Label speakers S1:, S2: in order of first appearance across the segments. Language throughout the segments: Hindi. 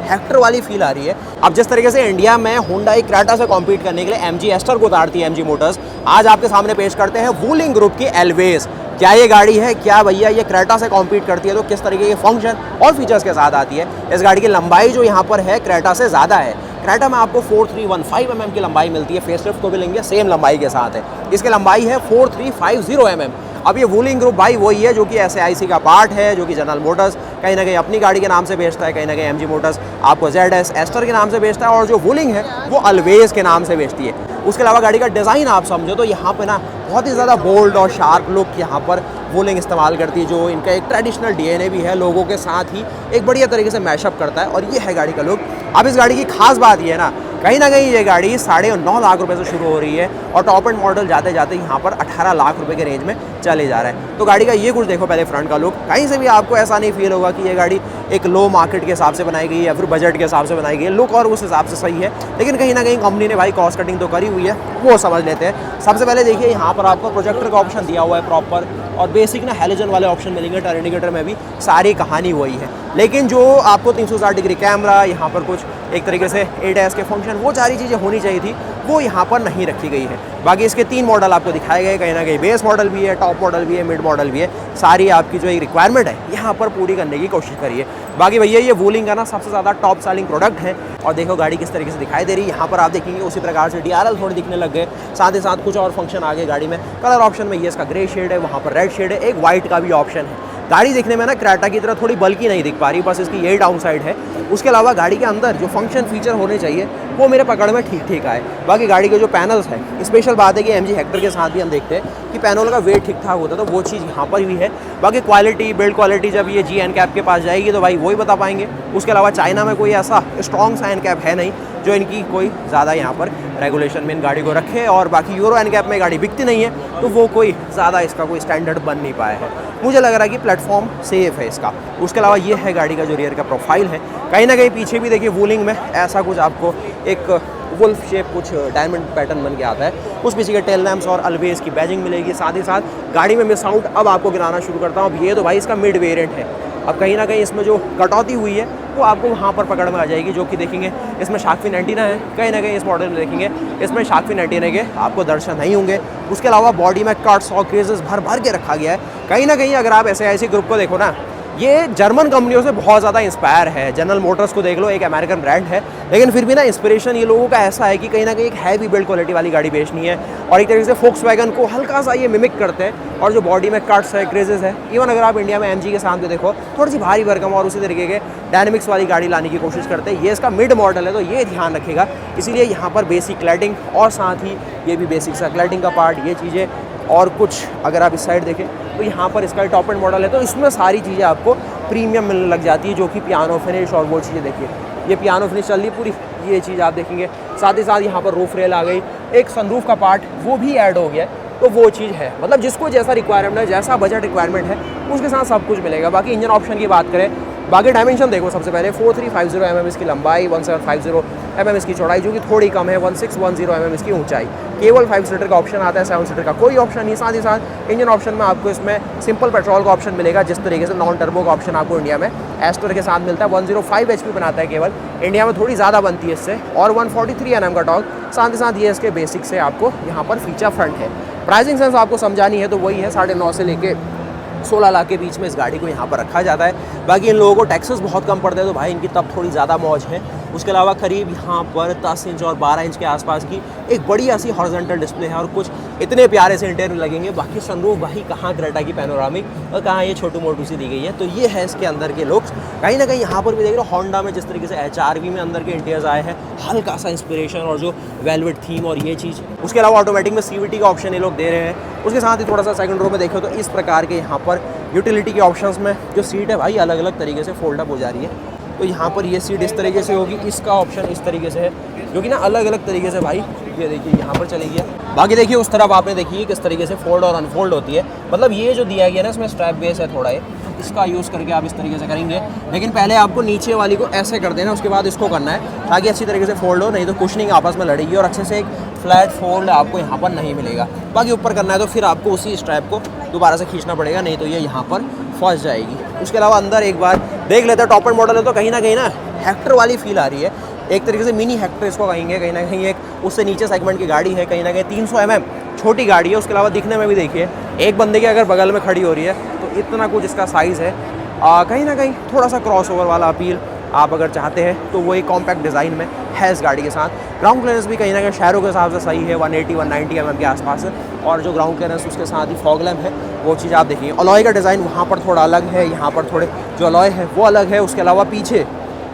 S1: हेक्टर वाली फील आ रही है। अब जिस तरीके से इंडिया में हुंडई क्रेटा से कॉम्पीट करने के लिए MG एस्टर को उतारती है MG मोटर्स, आज आपके सामने पेश करते हैं वूलिंग ग्रुप की एल्वेज। क्या ये गाड़ी है, क्या भैया ये क्रेटा से कॉम्पीट करती है, तो किस तरीके के फंक्शन और फीचर्स के साथ आती है। इस गाड़ी की लंबाई जो यहाँ पर है क्रेटा से ज़्यादा है। क्रेटा में आपको 4315 mm की लंबाई मिलती है, फेसलिफ्ट को भी लेंगे सेम लंबाई के साथ है। इसकी लंबाई है 4350 mm। अब ये वूलिंग ग्रुप भाई वही है जो कि SAIC का पार्ट है, जो कि जनरल मोटर्स कहीं ना कहीं अपनी गाड़ी के नाम से बेचता है, कहीं ना कहीं MG मोटर्स आपको ZS एस्टर के नाम से बेचता है, और जो वूलिंग है वो अल्वेज के नाम से बेचती है। उसके अलावा गाड़ी का डिज़ाइन आप समझो तो यहाँ पे ना बहुत ही ज़्यादा बोल्ड और शार्प लुक यहाँ पर वूलिंग इस्तेमाल करती है, जो इनका एक ट्रेडिशनल DNA भी है, लोगों के साथ ही एक बढ़िया तरीके से मैशअप करता है, और ये है गाड़ी का लुक। अब इस गाड़ी की खास बात ये है ना, कहीं ना कहीं ये गाड़ी 9.5 लाख रुपए से शुरू हो रही है और टॉप एंड मॉडल जाते जाते यहाँ पर 18 लाख रुपए के रेंज में चले जा रहा है। तो गाड़ी का ये कुछ देखो पहले फ्रंट का लुक, कहीं से भी आपको ऐसा नहीं फील होगा कि ये गाड़ी एक लो मार्केट के हिसाब से बनाई गई है या फिर बजट के हिसाब से बनाई गई है। लुक और उस हिसाब से सही है, लेकिन कहीं ना कहीं कंपनी ने भाई कॉस्ट कटिंग तो करी हुई है, वो समझ लेते हैं। सबसे पहले देखिए यहाँ पर आपको प्रोजेक्टर का ऑप्शन दिया हुआ है प्रॉपर, और बेसिक ना हैलोजन वाले ऑप्शन मिलेंगे। टर्न इंडिकेटर में भी सारी कहानी वही है, लेकिन जो आपको 360 डिग्री कैमरा, यहाँ पर कुछ एक तरीके से ADAS के फंक्शन, वो सारी चीज़ें होनी चाहिए थी, वो यहाँ पर नहीं रखी गई है। बाकी इसके 3 मॉडल आपको दिखाए गए, कहीं ना कहीं बेस मॉडल भी है, टॉप मॉडल भी है, मिड मॉडल भी है। सारी आपकी जो एक रिक्वायरमेंट है यहाँ पर पूरी करने की कोशिश करिए। बाकी भैया ये वूलिंग का ना सबसे ज़्यादा टॉप सेलिंग प्रोडक्ट है, और देखो गाड़ी किस तरीके से दिखाई दे रही है। यहाँ पर आप देखेंगे उसी प्रकार से DRL थोड़े दिखने लग गए, साथ ही साथ कुछ और फंक्शन आ गए गाड़ी में। कलर ऑप्शन में ये इसका ग्रे शेड है, वहाँ पर रेड शेड है, एक वाइट का भी ऑप्शन है। गाड़ी दिखने में ना क्रेटा की तरह थोड़ी बल्कि नहीं दिख पा रही, बस इसकी यही डाउन साइड है। उसके अलावा गाड़ी के अंदर जो फंक्शन फीचर होने चाहिए वो मेरे पकड़ में ठीक ठीक आए। बाकी गाड़ी के जो पैनल्स हैं, स्पेशल बात है कि MG हेक्टर के साथ भी हम देखते हैं कि पैनल का वेट ठीक ठाक होता है, तो वो चीज़ यहाँ पर भी है। बाकी क्वालिटी, बिल्ड क्वालिटी जब ये G NCAP के पास जाएगी तो भाई वही बता पाएंगे। उसके अलावा चाइना में कोई ऐसा स्ट्रॉन्ग सा NCAP है नहीं जो इनकी कोई ज़्यादा यहाँ पर रेगुलेशन में इन गाड़ी को रखे, और बाकी यूरो NCAP में गाड़ी बिकती नहीं है, तो वो कोई ज़्यादा इसका कोई स्टैंडर्ड बन नहीं पाया है। मुझे लग रहा है कि प्लेटफॉर्म सेफ है इसका। उसके अलावा ये है गाड़ी का जो रियर का प्रोफाइल है, कहीं ना कहीं पीछे भी देखिए वूलिंग में ऐसा कुछ आपको एक वुल्फ शेप कुछ डायमंड पैटर्न बन के आता है। उस पीछे के टेल लैम्प्स और अल्वेज की बैजिंग मिलेगी। साथ ही साथ गाड़ी में मैं साउंड अब आपको गिनाना शुरू करता हूँ। अब ये तो भाई इसका मिड वेरिएंट है, अब कहीं ना कहीं इसमें जो कटौती हुई है वो आपको वहाँ पर पकड़ में आ जाएगी, जो कि देखेंगे इसमें शार्क फिन एंटीना है। कहीं ना कहीं इस मॉडल में देखेंगे इसमें शार्क फिन एंटीना के आपको दर्शन नहीं होंगे। उसके अलावा बॉडी में कट्स और क्रेजेस भर भर के रखा गया है। कहीं ना कहीं अगर आप SAIC ग्रुप को देखो ना, ये जर्मन कंपनियों से बहुत ज़्यादा इंस्पायर है। जनरल मोटर्स को देख लो, एक अमेरिकन ब्रांड है, लेकिन फिर भी ना इंस्पिरेशन ये लोगों का ऐसा है कि कहीं ना कहीं एक हैवी बिल्ड क्वालिटी वाली गाड़ी बेचनी है, और एक तरीके से फोक्सवैगन को हल्का सा ये मिमिक करते हैं। और जो बॉडी में कट्स है, क्रेजेस है, इवन अगर आप इंडिया में MG के साथ भी देखो, थोड़ी सी भारी भरकम और उसी तरीके के डायनेमिक्स वाली गाड़ी लाने की कोशिश करते हैं। ये इसका मिड मॉडल है, तो ये ध्यान रखेगा। इसीलिए यहाँ पर बेसिक क्लैडिंग, और साथ ही ये भी बेसिक सा क्लैडिंग का पार्ट, ये चीज़ें, और कुछ अगर आप इस साइड देखें तो यहाँ पर इसका टॉप एंड मॉडल है, तो इसमें सारी चीज़ें आपको प्रीमियम मिलने लग जाती है, जो कि पियानो फिनिश और वो चीज़ें देखिए, ये पियानो फिनिश चल रही पूरी, ये चीज़ आप देखेंगे। साथ ही साथ यहाँ पर रूफ रेल आ गई, एक सनरूफ का पार्ट वो भी ऐड हो गया, तो वो चीज़ है। मतलब जिसको जैसा रिक्वायरमेंट है, जैसा बजट रिक्वायरमेंट है, उसके साथ सब कुछ मिलेगा। बाकी इंजन ऑप्शन की बात करें, बाकी डायमेंशन देखो, सबसे पहले 4350 mm इसकी लंबाई, 1750 mm इसकी चौड़ाई, जो कि थोड़ी कम है, 1610 mm इसकी ऊंचाई। केवल 5 सीटर का ऑप्शन आता है, 7 सीटर का कोई ऑप्शन नहीं। साथ ही साथ इंजन ऑप्शन में आपको इसमें सिंपल पेट्रोल का ऑप्शन मिलेगा, जिस तरीके से नॉन टर्बो का ऑप्शन आपको इंडिया में एस्टर के साथ मिलता है। 105 HP बनाता है केवल, इंडिया में थोड़ी ज़्यादा बनती है इससे, और 143 Nm का टॉर्क। साथ ही साथ ये इसके बेसिक से आपको यहाँ पर फीचर फ्रंट है। प्राइसिंग सेंस आपको समझानी है तो वही है, 9.5 से लेके 16 लाख के बीच में इस गाड़ी को यहाँ पर रखा जाता है। बाकी इन लोगों को टैक्सेस बहुत कम पड़ते हैं, तो भाई इनकी तब थोड़ी ज़्यादा मौज है। उसके अलावा करीब यहाँ पर 10 इंच और 12 इंच के आसपास की एक बढ़िया सी हॉरिजॉन्टल डिस्प्ले है, और कुछ इतने प्यारे से इंटीरियर लगेंगे। बाकी सनरूफ भाई कहाँ क्रेटा की पैनोरामिक और कहाँ ये छोटू मोटू सी दी गई है, तो ये है इसके अंदर के लुक्स। कहीं ना कहीं यहाँ पर भी देख रहे हो होंडा में जिस तरीके से HRV में अंदर के इंटीरियर्स आए हैं, हल्का सा इंस्पिरेशन और जो वेलवेट थीम और ये चीज़। उसके अलावा ऑटोमेटिक में CVT का ऑप्शन ये लोग दे रहे हैं। उसके साथ ही थोड़ा सा सेकंड रो में देखो तो इस प्रकार के यहाँ पर यूटिलिटी के ऑप्शंस में जो सीट है भाई अलग अलग तरीके से फोल्ड अप हो जा रही है। तो यहाँ पर ये सीट इस तरीके से होगी, इसका ऑप्शन इस तरीके से है, जो कि ना अलग अलग तरीके से भाई ये देखिए यहाँ पर चलेगी। बाकी देखिए उस तरफ आपने देखिए किस तरीके से फोल्ड और अनफोल्ड होती है। मतलब ये जो दिया गया ना इसमें स्ट्रैप बेस है थोड़ा, इसका यूज़ करके आप इस तरीके से करेंगे, लेकिन पहले आपको नीचे वाली को ऐसे कर देना, उसके बाद इसको करना है ताकि अच्छी तरीके से फोल्ड हो, नहीं तो कुशनिंग आपस में लड़ेगी और अच्छे से एक फ्लैट फोल्ड आपको यहाँ पर नहीं मिलेगा। बाकी ऊपर करना है तो फिर आपको उसी स्ट्रैप को दोबारा से खींचना पड़ेगा, नहीं तो ये यहाँ पर फंस जाएगी। उसके अलावा अंदर एक बार देख लेते हैं, टॉप एंड मॉडल है तो कहीं ना हेक्टर वाली फील आ रही है, एक तरीके से मिनी हेक्टर इसको कहेंगे कहीं ना कहीं। एक उससे नीचे सेगमेंट की गाड़ी है, कहीं ना कहीं 300 mm छोटी गाड़ी है। उसके अलावा दिखने में भी देखिए एक बंदे के अगर बगल में खड़ी हो रही है तो इतना कुछ इसका साइज़ है। कहीं ना कहीं थोड़ा सा क्रॉसओवर वाला अपील आप अगर चाहते हैं तो वो एक कॉम्पैक्ट डिज़ाइन में है इस गाड़ी के साथ। ग्राउंड क्लियरेंस भी कहीं ना कहीं शहरों के हिसाब से सही है, 180-190 mm के आसपास है। और जो ग्राउंड क्लियरेंस उसके साथ ही फॉग लैम्प है वो चीज़ आप देखिए। अलॉय का डिज़ाइन वहाँ पर थोड़ा अलग है, यहाँ पर थोड़े जो अलॉय है वो अलग है। उसके अलावा पीछे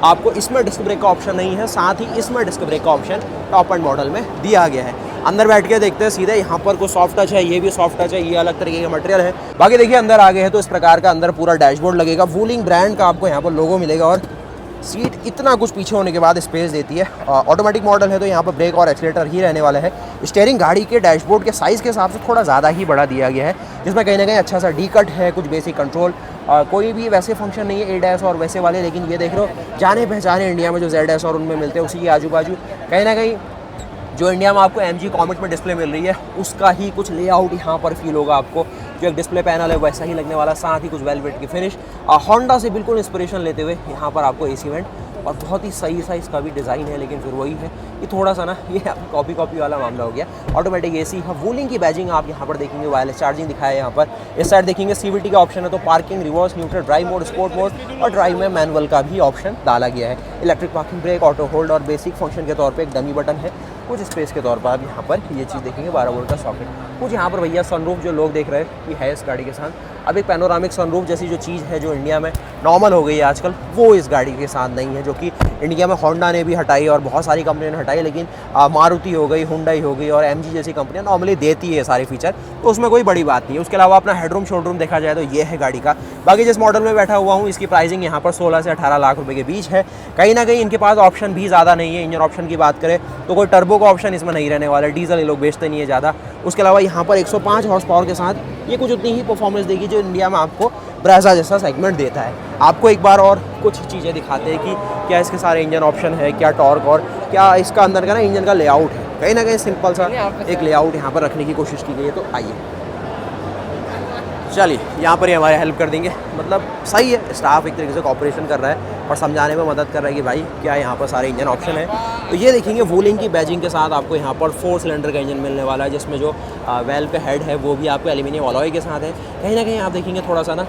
S1: आपको इसमें डिस्क ब्रेक का ऑप्शन नहीं है, साथ ही इसमें डिस्क ब्रेक का ऑप्शन टॉप एंड मॉडल में दिया गया है। अंदर बैठ के देखते हैं सीधे, यहाँ पर कोई सॉफ्ट टच है, ये भी सॉफ्ट टच है, ये अलग तरीके का मटेरियल है। बाकी देखिए अंदर आ गए हैं तो इस प्रकार का अंदर पूरा डैशबोर्ड लगेगा, वूलिंग ब्रांड का आपको यहाँ पर लोगो मिलेगा। और सीट इतना कुछ पीछे होने के बाद स्पेस देती है। ऑटोमेटिक मॉडल है तो यहाँ पर ब्रेक और एक्सीलेटर ही रहने वाला है। स्टीयरिंग गाड़ी के डैशबोर्ड के साइज़ के हिसाब से थोड़ा ज़्यादा ही बड़ा दिया गया है, जिसमें कहीं ना कहीं अच्छा सा डी कट है, कुछ बेसिक कंट्रोल। कोई भी वैसे फंक्शन नहीं है ADAS और वैसे वाले, लेकिन ये देख लो जाने पहचाने इंडिया में जो ZS और उनमें मिलते हैं उसी के आजू बाजू कहीं ना कहीं जो इंडिया में आपको MG कॉमेट में डिस्प्ले मिल रही है उसका ही कुछ लेआउट यहाँ पर फील होगा आपको। जो एक डिस्प्ले पैनल है वैसा ही लगने वाला, साथ ही कुछ वेलवेट की फिनिश। होंडा से बिल्कुल इंस्पिरेशन लेते हुए यहाँ पर आपको AC वेंट और बहुत ही सही सा इसका भी डिज़ाइन है, लेकिन फिर वही है ये थोड़ा सा ना ये कॉपी वाला मामला हो गया। ऑटोमेटिक AC, हाँ वूलिंग की बैजिंग आप यहाँ पर देखेंगे, वायरलेस चार्जिंग दिखाया है यहाँ पर। इस साइड देखेंगे CVT का ऑप्शन है तो parking, reverse, neutral, drive mode, sport mode और ड्राइव में मैनुअल का भी ऑप्शन डाला गया है। Electric parking brake, auto hold और बेसिक फंक्शन के तौर पर एक डमी बटन है। कुछ स्पेस के तौर पर आप यहाँ पर ये चीज़ देखेंगे, 12 वोल्ट का सॉकेट। कुछ यहाँ पर भैया सनरूफ जो लोग देख रहे हैं कि है इस गाड़ी के साथ। अब एक पैनोरामिक सनरूफ जैसी जो चीज़ है जो इंडिया में नॉर्मल हो गई है आजकल, वो इस गाड़ी के साथ नहीं है, जो कि इंडिया में होंडा ने भी हटाई और बहुत सारी कंपनियों ने हटाई। लेकिन मारुति हो गई, हुंडई हो गई और MG जैसी कंपनियां नॉर्मली देती है ये सारे फीचर, तो उसमें कोई बड़ी बात नहीं है। उसके अलावा अपना हेडरूम शोरूम देखा जाए तो ये है गाड़ी का। बाकी जिस मॉडल में बैठा हुआ हूँ इसकी प्राइसिंग यहाँ पर 16 से 18 लाख रुपये के बीच है। कहीं ना कहीं इनके पास ऑप्शन भी ज़्यादा नहीं है। इंजन ऑप्शन की बात करें तो कोई टर्बो का ऑप्शन इसमें नहीं रहने वाला, डीजल ये लोग बेचते नहीं है ज़्यादा। उसके अलावा यहाँ पर 105 हॉर्स पावर के साथ ये कुछ उतनी ही परफॉर्मेंस देगी जो इंडिया में आपको ब्रेजा जैसा सेगमेंट देता है। आपको एक बार और कुछ चीज़ें दिखाते हैं कि क्या इसके सारे इंजन ऑप्शन है, क्या टॉर्क और क्या इसका अंदर का ना इंजन का लेआउट है। कहीं ना कहीं सिंपल सा एक लेआउट यहाँ पर रखने की कोशिश की गई है। तो आइए चलिए यहाँ पर ही हमारे हेल्प कर देंगे, मतलब सही है, स्टाफ एक तरीके से कॉपरेशन कर रहा है और समझाने में मदद कर रहा है कि भाई क्या यहाँ पर सारे इंजन ऑप्शन है। तो ये देखेंगे वूलिंग की बैजिंग के साथ आपको यहाँ पर 4 सिलेंडर का इंजन मिलने वाला है, जिसमें जो वेल पे हेड है वो भी आपको एल्यूमिनियम अलॉय के साथ है। कहीं ना कहीं आप देखेंगे थोड़ा सा ना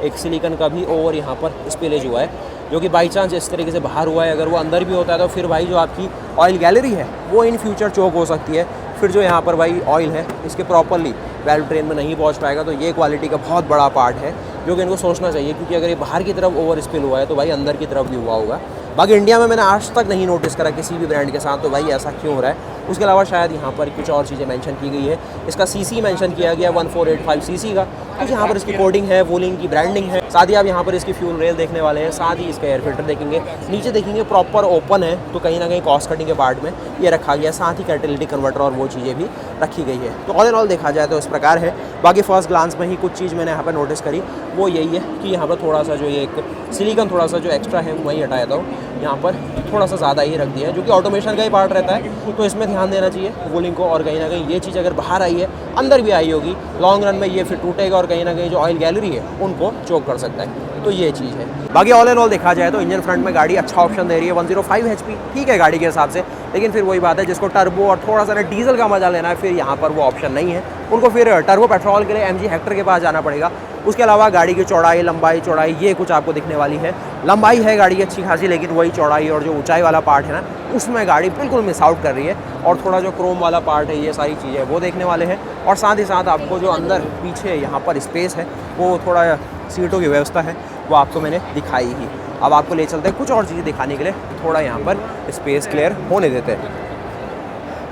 S1: एक सिलिकन का भी ओवर यहाँ पर स्पिलेज हुआ है, जो कि बाई चांस इस तरीके से बाहर हुआ है। अगर वो अंदर भी होता है तो फिर भाई जो आपकी ऑयल गैलरी है वो इन फ्यूचर चोक हो सकती है। फिर जो यहाँ पर भाई ऑयल है इसके प्रॉपरली वेल्व ट्रेन में नहीं पहुँच पाएगा। तो ये क्वालिटी का बहुत बड़ा पार्ट है जो कि इनको सोचना चाहिए, क्योंकि अगर ये बाहर की तरफ ओवर स्पिल हुआ है तो भाई अंदर की तरफ भी हुआ होगा। बाकी इंडिया में मैंने आज तक नहीं नोटिस करा किसी भी ब्रांड के साथ, तो भाई ऐसा क्यों हो रहा है। उसके अलावा शायद यहाँ पर कुछ और चीज़ें मेंशन की गई है। इसका CC मेंशन किया गया 1485 CC का। कुछ यहाँ पर इसकी कोडिंग है, वूलिंग की ब्रांडिंग है। साथ ही आप यहाँ पर इसकी फ्यूल रेल देखने वाले हैं, साथ ही इसका एयर फिल्टर देखेंगे। नीचे देखेंगे प्रॉपर ओपन है, तो कहीं ना कहीं कॉस्ट कटिंग के पार्ट में ये रखा गया। साथ ही कैटेलिटिक कन्वर्टर और वो चीज़ें भी रखी गई है। तो ऑल इन ऑल देखा जाए तो इस प्रकार है। बाकी फर्स्ट ग्लांस में ही कुछ चीज़ मैंने यहाँ पर नोटिस करी, वो यही है कि यहाँ पर थोड़ा सा जो ये एक सिलिकन थोड़ा सा जो एक्स्ट्रा है वही हटाया था, यहाँ पर थोड़ा सा ज़्यादा ही रख दिया है, जो कि ऑटोमेशन का ही पार्ट रहता है, तो इसमें ध्यान देना चाहिए वूलिंग को। और कहीं ना कहीं ये चीज़ अगर बाहर आई है, अंदर भी आई होगी, लॉन्ग रन में ये फिर टूटेगा और कहीं ना कहीं जो ऑयल गैलरी है उनको चोक कर सकता है। तो ये चीज़ है। बाकी ऑल इन ऑल देखा जाए तो इंजन फ्रंट में गाड़ी अच्छा ऑप्शन दे रही है, 105 HP ठीक है गाड़ी के हिसाब से। लेकिन फिर वही बात है, जिसको टर्बो और थोड़ा सा ना डीजल का मजा लेना है, फिर यहाँ पर वो ऑप्शन नहीं है। उनको फिर टर्बो पेट्रोल के लिए MG हेक्टर के पास जाना पड़ेगा। उसके अलावा गाड़ी की चौड़ाई, लंबाई, चौड़ाई ये कुछ आपको दिखने वाली है। लंबाई है गाड़ी की अच्छी खासी, लेकिन वही चौड़ाई और जो ऊंचाई वाला पार्ट है ना, उसमें गाड़ी बिल्कुल मिस आउट कर रही है। और थोड़ा जो क्रोम वाला पार्ट है, ये सारी चीज़ें वो देखने वाले हैं। और साथ ही साथ आपको जो अंदर पीछे यहाँ पर स्पेस है, वो थोड़ा सीटों की व्यवस्था है वो आपको मैंने दिखाई ही। अब आपको ले चलते हैं कुछ और चीज़ें दिखाने के लिए, थोड़ा यहाँ पर स्पेस क्लियर होने देते हैं।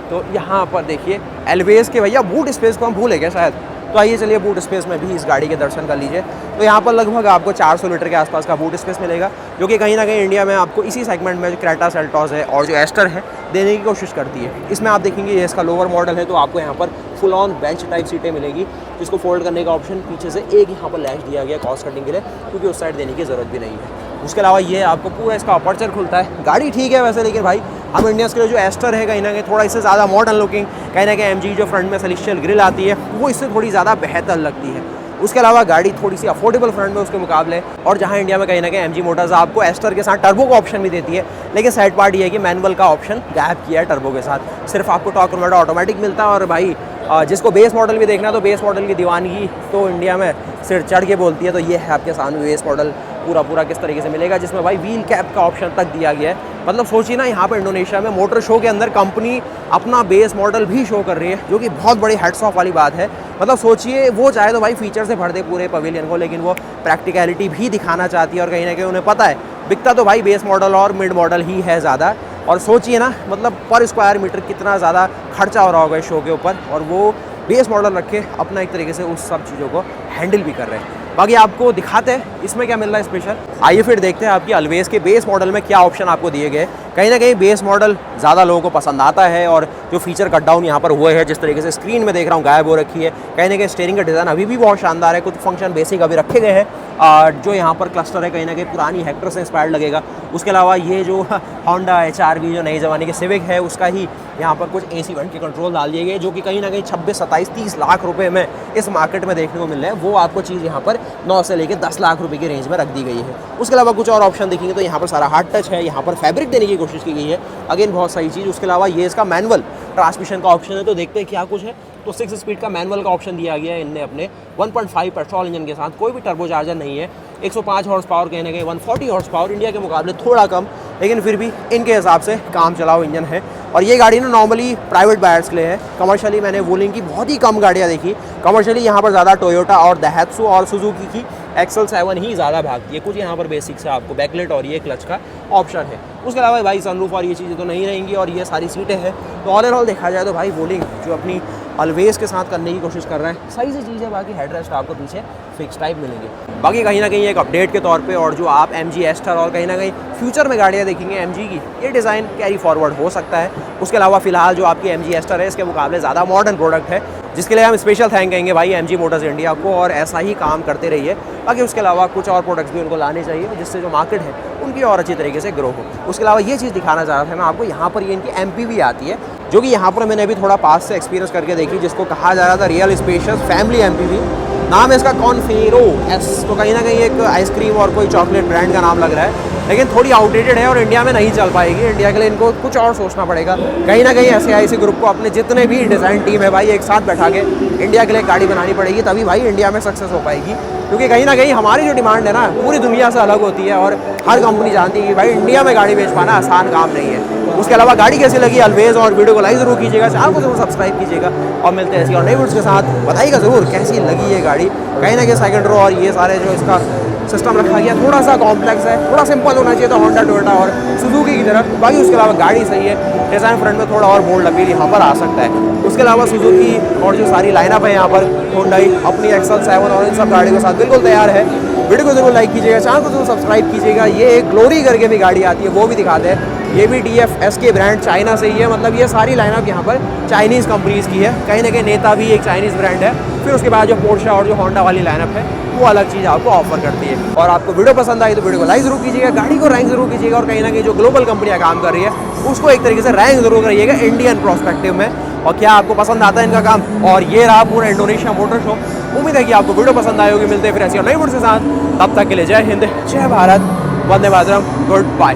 S1: तो यहाँ पर देखिए एलवेज के भैया बूट स्पेस को हम भूले क्या शायद, तो आइए चलिए बूट स्पेस में भी इस गाड़ी के दर्शन कर लीजिए। तो यहाँ पर लगभग आपको 400 लीटर के आसपास का बूट स्पेस मिलेगा, जो कि कहीं ना कहीं इंडिया में आपको इसी सेगमेंट में जो क्रेटा सेल्टॉस है और जो एस्टर है देने की कोशिश करती है। इसमें आप देखेंगे ये इसका लोअर मॉडल है, तो आपको यहाँ पर फुल ऑन बेंच टाइप सीटें मिलेगी, जिसको फोल्ड करने का ऑप्शन पीछे से एक यहाँ पर लैच दिया गया कॉस्ट कटिंग के लिए, क्योंकि उस साइड देने की ज़रूरत भी नहीं है। उसके अलावा ये आपको पूरा इसका अपर्चर खुलता है। गाड़ी ठीक है वैसे, लेकिन भाई हम इंडियंस के लिए जो एस्टर है कहीं ना कहीं थोड़ा इससे ज़्यादा मॉडर्न लुकिंग, कहीं ना कहीं MG जो फ्रंट में सेलेस्टियल ग्रिल आती है वो इससे थोड़ी ज़्यादा बेहतर लगती है। उसके अलावा गाड़ी थोड़ी सी अफोर्डेबल फ्रंट में उसके मुकाबले, और जहाँ इंडिया में कहीं ना कहीं एमजी मोटर्स आपको एस्टर के साथ टर्बो का ऑप्शन भी देती है, लेकिन सैड पार्ट ये है कि मैनुअल का ऑप्शन गैप किया है टर्बो के साथ, सिर्फ आपको टॉर्क कन्वर्टर ऑटोमेटिक मिलता है। और भाई जिसको बेस मॉडल भी देखना है तो बेस मॉडल की दीवानगी तो इंडिया में सिर चढ़ के बोलती है, तो ये है आपके सामने बेस मॉडल पूरा किस तरीके से मिलेगा, जिसमें भाई व्हील कैप का ऑप्शन तक दिया गया है। मतलब सोचिए ना, यहाँ पर इंडोनेशिया में मोटर शो के अंदर कंपनी अपना बेस मॉडल भी शो कर रही है, जो कि बहुत बड़ी हेड्स ऑफ वाली बात है। मतलब सोचिए, वो चाहे तो भाई फीचर से भर दे पूरे पवेलियन को, लेकिन वो प्रैक्टिकलिटी भी दिखाना चाहती है, और कहीं ना कहीं उन्हें पता है बिकता तो भाई बेस मॉडल और मिड मॉडल ही है ज़्यादा। और सोचिए ना, मतलब पर स्क्वायर मीटर कितना ज़्यादा खर्चा हो रहा होगा इस शो के ऊपर, और वो बेस मॉडल रखे अपना एक तरीके से उस सब चीज़ों को हैंडल भी कर रहे हैं। बाकी आपको दिखाते हैं इसमें क्या मिल रहा है स्पेशल। आइए फिर देखते हैं आपकी अल्वेज के बेस मॉडल में क्या ऑप्शन आपको दिए गए। कहीं ना कहीं बेस मॉडल ज़्यादा लोगों को पसंद आता है, और जो फीचर कट डाउन यहाँ पर हुए हैं, जिस तरीके से स्क्रीन में देख रहा हूँ गायब हो रखी है, कहीं ना कहीं स्टीयरिंग का डिज़ाइन अभी भी बहुत शानदार है, कुछ फंक्शन बेसिक अभी रखे गए हैं। जो यहाँ पर क्लस्टर है कहीं ना कहीं पुरानी हेक्टर से इंस्पायर्ड लगेगा। उसके अलावा ये जो होंडा HRV जो नई ज़माने की सिविक है, उसका ही यहाँ पर कुछ AC वेंट के कंट्रोल डाल दिए गए, जो कि कहीं ना कहीं 26, 27, 30 लाख रुपए में इस मार्केट में देखने को मिल रहे हैं। वो आपको चीज़ यहाँ पर 9 से लेकर 10 लाख रुपए की रेंज में रख दी गई है। उसके अलावा कुछ और ऑप्शन देखेंगे तो यहाँ पर सारा हार्ड टच है, यहाँ पर फैब्रिक देने की कोशिश की गई है, अगेन बहुत सही चीज़। उसके अलावा ये इसका मैनुअल ट्रांसमिशन का ऑप्शन है, तो देखते हैं क्या कुछ है। तो 6 स्पीड का मैनुअल का ऑप्शन दिया गया है इनने अपने 1.5 पेट्रोल इंजन के साथ, कोई भी टर्बो चार्जर नहीं है। 105 हॉर्स पावर कहीं ना कहीं 140 हॉर्स पावर, इंडिया के मुकाबले थोड़ा कम, लेकिन फिर भी इनके हिसाब से काम चलाओ इंजन है। और ये गाड़ी ना नॉर्मली प्राइवेट बायर्स के लिए है, कमर्शियली मैंने वूलिंग की बहुत ही कम गाड़ियाँ देखी। कमर्शियली यहाँ पर ज़्यादा टोयोटा और दहत्सु और सुजुकी की XL7 ही ज़्यादा भागती है। कुछ यहाँ पर बेसिक से आपको बैकलेट और ये क्लच का ऑप्शन है। उसके अलावा भाई सनरूफ और ये चीज़ें तो नहीं रहेंगी, और ये सारी सीटें हैं। तो ऑल एंड ऑल देखा जाए तो भाई वूलिंग जो अपनी अल्वेज के साथ करने की कोशिश कर रहे हैं, सही से चीज़ है। बाकी हेडरेस्ट आपको पीछे फिक्स टाइप मिलेंगे। बाकी कहीं ना कहीं एक अपडेट के तौर पे, और जो आप MG एस्टर और कहीं ना कहीं फ्यूचर में गाड़ियाँ देखेंगे MG की, ये डिज़ाइन कैरी फॉरवर्ड हो सकता है। उसके अलावा फिलहाल जो आपकी MG एस्टर है, इसके मुकाबले ज़्यादा मॉडर्न प्रोडक्ट है, जिसके लिए हम स्पेशल थैंक कहेंगे भाई MG मोटर्स इंडिया को, और ऐसा ही काम करते रहिए। बाकी उसके अलावा कुछ और प्रोडक्ट्स भी उनको लाने चाहिए, जिससे जो मार्केट है उनकी और अच्छी तरीके से ग्रो हो। उसके अलावा ये चीज़ दिखाना चाह रहा था मैं आपको, यहाँ पर ये इनकी MPV आती है, जो कि यहाँ पर मैंने अभी थोड़ा पास से एक्सपीरियंस करके देखी, जिसको कहा जा रहा था रियल स्पेशियस फैमिली MPV। नाम है इसका कॉन्फेरो S, तो कहीं ना कहीं एक आइसक्रीम और कोई चॉकलेट ब्रांड का नाम लग रहा है, लेकिन थोड़ी आउटडेटेड है और इंडिया में नहीं चल पाएगी। इंडिया के लिए इनको कुछ और सोचना पड़ेगा। कहीं ना कहीं SAIC ग्रुप को अपने जितने भी डिज़ाइन टीम है भाई एक साथ बैठा के इंडिया के लिए गाड़ी बनानी पड़ेगी, तभी भाई इंडिया में सक्सेस हो पाएगी। क्योंकि कहीं ना कहीं हमारी जो डिमांड है ना पूरी दुनिया से अलग होती है, और हर कंपनी जानती है कि भाई इंडिया में गाड़ी बेच पाना आसान काम नहीं है। उसके अलावा गाड़ी कैसी लगी अल्वेज, और वीडियो को लाइक ज़रूर कीजिएगा, चैनल को जरूर सब्सक्राइब कीजिएगा, और मिलते हैं ऐसी और नई वीडियोस के साथ। बताइएगा ज़रूर कैसी लगी ये गाड़ी। कहीं ना कहीं सेकंड रो और ये सारे जो इसका सिस्टम रखा गया थोड़ा सा कॉम्प्लेक्स है, थोड़ा सिंपल होना चाहिए था होंडा टोयोटा और सुजुकी की तरह। बाकी उसके अलावा गाड़ी सही है, डिज़ाइन फ्रंट में थोड़ा और बोल्ड अपील यहाँ पर आ सकता है। उसके अलावा सुजुकी और जो सारी लाइनअप है यहाँ पर होंडाई अपनी XL7 और इन सब गाड़ी के साथ बिल्कुल तैयार है। वीडियो को जरूर लाइक कीजिएगा, चैनल को जरूर सब्सक्राइब कीजिएगा। ये एक ग्लोरी करके भी गाड़ी आती है, वो भी दिखाते हैं। ये भी DFS के ब्रांड चाइना से ही है, मतलब ये सारी लाइनअप यहाँ पर चाइनीज़ कंपनीज़ की है। कहीं ना कहीं नेता भी एक चाइनीज़ ब्रांड है। फिर उसके बाद जो पोर्शा और जो होंडा वाली लाइनअप है वो अलग चीज़ आपको ऑफर करती है। और आपको वीडियो पसंद आई तो वीडियो को लाइक ज़रूर कीजिएगा, गाड़ी को रैंक ज़रूर कीजिएगा, और कहीं ना कहीं जो ग्लोबल कंपनियाँ काम कर रही है उसको एक तरीके से रैंक ज़रूर करिएगा इंडियन प्रोस्पेक्टिव में। और क्या आपको पसंद आता है इनका काम। और ये रहा पूरा इंडोनेशिया मोटर शो। उम्मीद है कि आपको वीडियो पसंद आएगी। मिलते हैं फिर ऐसी और नई वीडियो के साथ, तब तक के लिए जय हिंद, जय भारत, वंदे मातरम, गुड बाय।